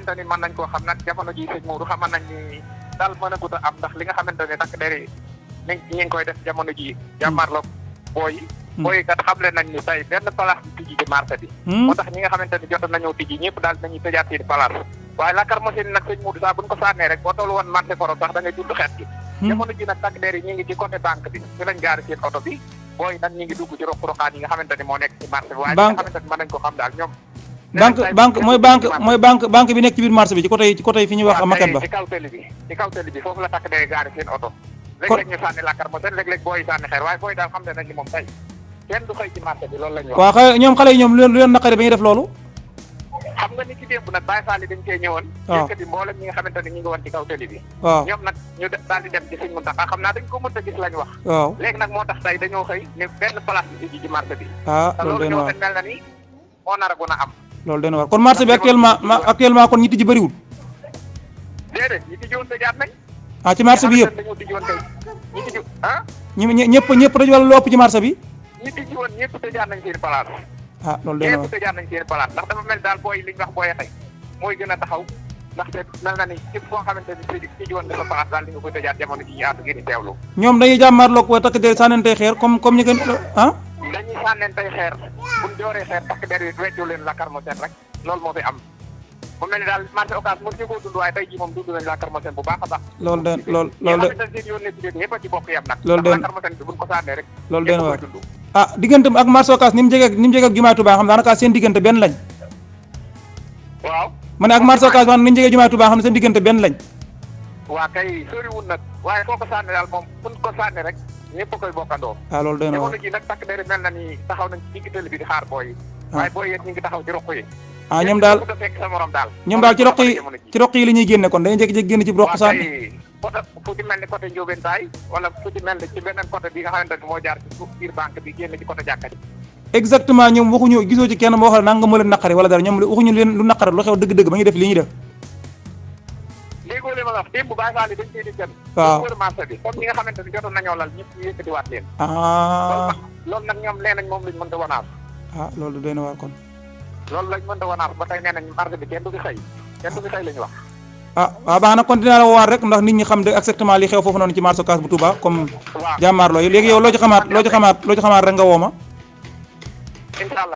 xamante ni mën nañ koo xam nag jamono ji sëñ Mourou xaman nañ ni daal mën a gut a am ndax li nga xamante ni takk der yi ñi ngi koy def jamono ji jàmmarloo booy yi kat xamle nañ ni tey benn place bi tijji ci marché bi moo tax ñi nga xamante ni jot nañoo tijji ñëpp daal nañuy tëjaat seen place waaye lacrymogène nag sëñ Mourou saa buñ ko sànnee rek boo toll woon marché koro sax da ngay dund xeet gi jamono ji nag takk der yi ñi ngi ci côté banque bi fi lañ gaari seen oto bi booy nag ñi ngi dugg ci roq-roqaan yi nga xamante ni moo nekk ci marché bi waaye ñi nga xamante ni mën nañ ko xam daal ñoom banque bi nekk ci biir marché bi ci côté fi ñuy wax maquette ba ci kaw télé bi foofu la takk der gaari seen oto léeg-léeg ñu sànni lacrymogène léeg-léeg booy sànni xeer waaye booy daal xam ne nañ ni moom tey kenn du xëy ci marché bi loolu la ñu wax waaw ñoom xale yi ñoom lu leen naqari ba ñuy def loolu xam nga ni ci démb nag Baye Fall yi dañ cee ñëwoon yëkkati mboolem ñi nga xamante ni ñi ngi woon ci kaw télé bi waaw ñoom nag ñu daal di dem ci sëñ Mountakha xam naa dañ ko mënta gis lañ wax waaw léegi nag moo tax tey dañoo xëy ne benn place bi ci marché bi te loolu loolu den ñoo waar mel na ni moo nar a gën a am loolu den waar kon marché bi actuellement kon ñi tijji bëriwul déedéet ñi tijji woon tëjaat nañ ci marché bi yëpp dañoo tijji woon tey ñi tijji ñëpp dañu wala lu ëpp ci marché bi ñi tijji woon ñëpp tëjaat nañ seen place loolu den waar ñëpp tëjaat nañ seen place ndax dafa mel daal booy li ñu wax booy xëy mooy gën a taxaw ndaxte mel na ni képp koo xamante ni tijji woon dafa place daal di nga koy tëjaat jamono ji yaatu ngeen di teewlu ñoom dañuy jàmmaarloog wa takk der sànnentey xeer comme ñi gën dañuy sànnentey xeer buñ dooree xeer takk der yi weccu leen lacrymogène rek loolu moo fi am mu mel ni daal marché Ocass mos ñu koo dund waaye tey jii moom dund nañ lacrymogène bu baax a baax loolu den yoon ne ci ñëpp a ci bokk yam nag loolu den lacrymogène bi buñ ko sànnee rek loolu den waar diggante ak marché Ocass ni mu jege ak jumaay Touba xam daanaka seen diggante benn lañ waaw ma ne ak marché Ocass wax ni mu jege jumaay Touba xam ne seen diggante benn lañ waa kay soriwul nag waaye foo ko sànni daal moom buñ ko sànni rek ñëpp a koy bokkandoo loolu den waar jamono ji nag takk der mel na ni taxaw nañ ci digg télé bi di xaar booy yi waaye booy yéen ñu ngi taxaw ci roq yi ñoom daal fekk sa morom daal ci roq yi la ñuy génne kon dañuy jékki-jékki génn ci roq sànni côté fu ci mel ni côté Ndiobentaay wala fu ci mel ni ci beneen côté bi nga xamante ni moo jaar ci suuf biir banque bi génn ci côté jàkka ji exactement ñoom waxuñu gisoo ci kenn moo xam ne nanga moo leen naqari wala dara ñoom waxuñu leen lu naqari lu xew dëgg-dëgg ba ñuy def li ñuy def déggoo li ma la wax démb Baye Fall yi dañ ciy di dem wër marché bi comme ñi nga xamante ni jotoon nañoo lal ñëpp ñu yëkkatiwaat leen loolu nag ñoom nee nañ moom lañ mënta wanaar loolu doy na waar kon loolu lañ mënta wanaar ba tey nee nañ marché bi kenn du fi xëy la ñu wax waaw baax na kon dinaa la woowaat rek ndax nit ñi xam de exactement li xew foofu noonu ci marché Ocass bu Touba comme jàmmaarloo yi léegi yow loo ci xamaat rek nga woo ma incha allah